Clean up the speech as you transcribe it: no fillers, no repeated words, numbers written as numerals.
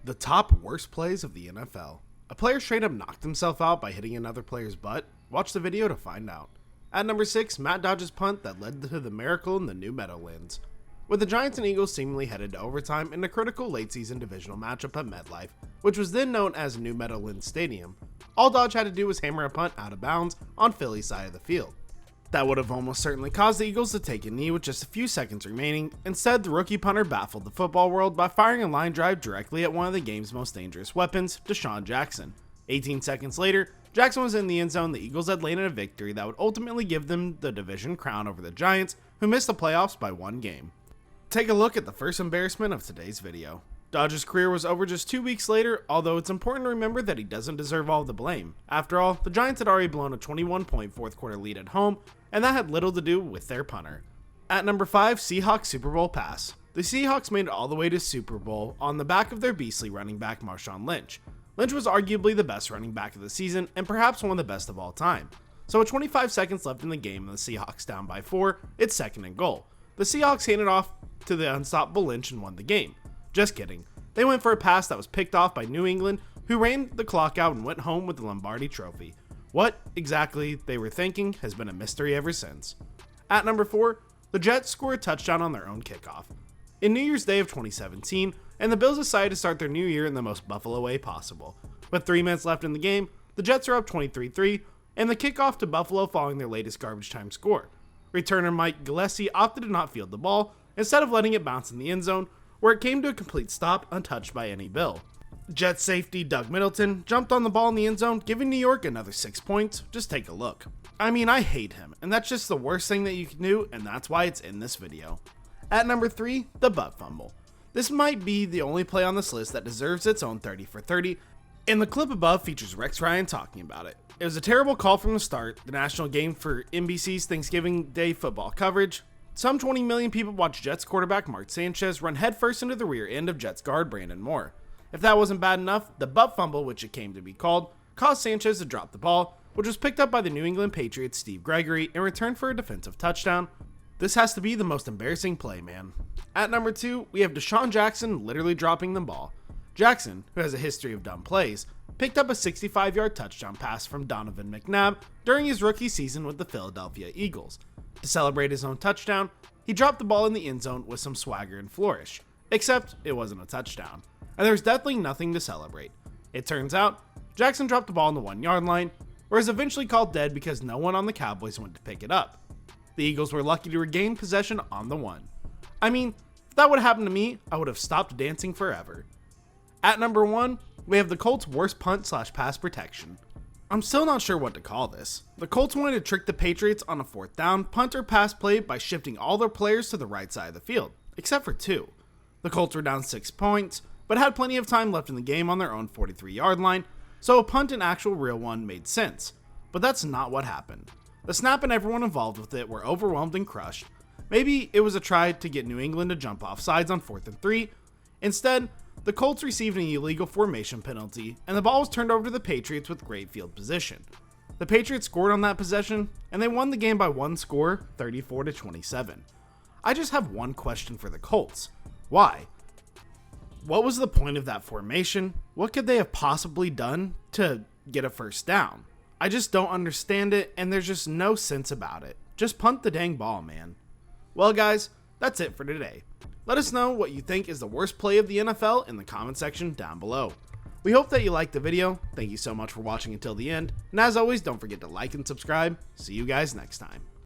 The top worst plays of the NFL. A player straight up knocked himself out by hitting another player's butt? Watch the video to find out. At number 6, Matt Dodge's punt that led to the miracle in the new Meadowlands. With the Giants and Eagles seemingly headed to overtime in a critical late season divisional matchup at MetLife, which was then known as New Meadowlands Stadium, all Dodge had to do was hammer a punt out of bounds on Philly's side of the field. That would have almost certainly caused the Eagles to take a knee with just a few seconds remaining. Instead, the rookie punter baffled the football world by firing a line drive directly at one of the game's most dangerous weapons, DeSean Jackson. 18 seconds later, Jackson was in the end zone. The Eagles had landed a victory that would ultimately give them the division crown over the Giants, who missed the playoffs by one game. Take a look at the first embarrassment of today's video. Dodge's career was over just 2 weeks later, although it's important to remember that he doesn't deserve all the blame. After all, the Giants had already blown a 21-point fourth quarter lead at home, and that had little to do with their punter. At number 5, Seahawks Super Bowl pass. The Seahawks made it all the way to Super Bowl on the back of their beastly running back Marshawn Lynch. Lynch was arguably the best running back of the season and perhaps one of the best of all time. So with 25 seconds left in the game and the Seahawks down by 4, it's second and goal. The Seahawks handed off to the unstoppable Lynch and won the game. Just kidding. They went for a pass that was picked off by New England, who ran the clock out and went home with the Lombardi Trophy. What exactly they were thinking has been a mystery ever since. At number 4, the Jets score a touchdown on their own kickoff. In New Year's Day of 2017, and the Bills decided to start their new year in the most Buffalo way possible. With 3 minutes left in the game, the Jets are up 23-3, and the kickoff to Buffalo following their latest garbage time score. Returner Mike Gillespie opted to not field the ball, instead of letting it bounce in the end zone, where it came to a complete stop untouched by any Bill. Jets safety Doug Middleton jumped on the ball in the end zone, giving New York another 6 points. Just take a look. I mean, I hate him, and that's just the worst thing that you can do, and that's why it's in this video. At number 3, the butt fumble. This might be the only play on this list that deserves its own 30 for 30, and the clip above features Rex Ryan talking about it. It was a terrible call from the start, the national game for NBC's Thanksgiving Day football coverage. Some 20 million people watched Jets quarterback Mark Sanchez run headfirst into the rear end of Jets guard Brandon Moore. If that wasn't bad enough, the butt fumble, which it came to be called, caused Sanchez to drop the ball, which was picked up by the New England Patriots' Steve Gregory in return for a defensive touchdown. This has to be the most embarrassing play, man. At number 2, we have DeSean Jackson literally dropping the ball. Jackson, who has a history of dumb plays, picked up a 65-yard touchdown pass from Donovan McNabb during his rookie season with the Philadelphia Eagles. To celebrate his own touchdown, he dropped the ball in the end zone with some swagger and flourish, except it wasn't a touchdown, and there's definitely nothing to celebrate. It turns out, Jackson dropped the ball on the 1-yard line, where it was eventually called dead because no one on the Cowboys went to pick it up. The Eagles were lucky to regain possession on the 1. I mean, if that would have happened to me, I would have stopped dancing forever. At number 1, we have the Colts' worst punt/pass protection. I'm still not sure what to call this. The Colts wanted to trick the Patriots on a 4th down punt or pass play by shifting all their players to the right side of the field, except for 2. The Colts were down 6 points, but had plenty of time left in the game on their own 43-yard line, so a punt and actual real one made sense. But that's not what happened. The snap and everyone involved with it were overwhelmed and crushed. Maybe it was a try to get New England to jump off sides on 4th and 3. Instead, the Colts received an illegal formation penalty, and the ball was turned over to the Patriots with great field position. The Patriots scored on that possession, and they won the game by one score, 34-27. I just have one question for the Colts. Why? What was the point of that formation? What could they have possibly done to get a first down? I just don't understand it, and there's just no sense about it. Just punt the dang ball, man. Well, guys, that's it for today. Let us know what you think is the worst play of the NFL in the comment section down below. We hope that you liked the video. Thank you so much for watching until the end. And as always, don't forget to like and subscribe. See you guys next time.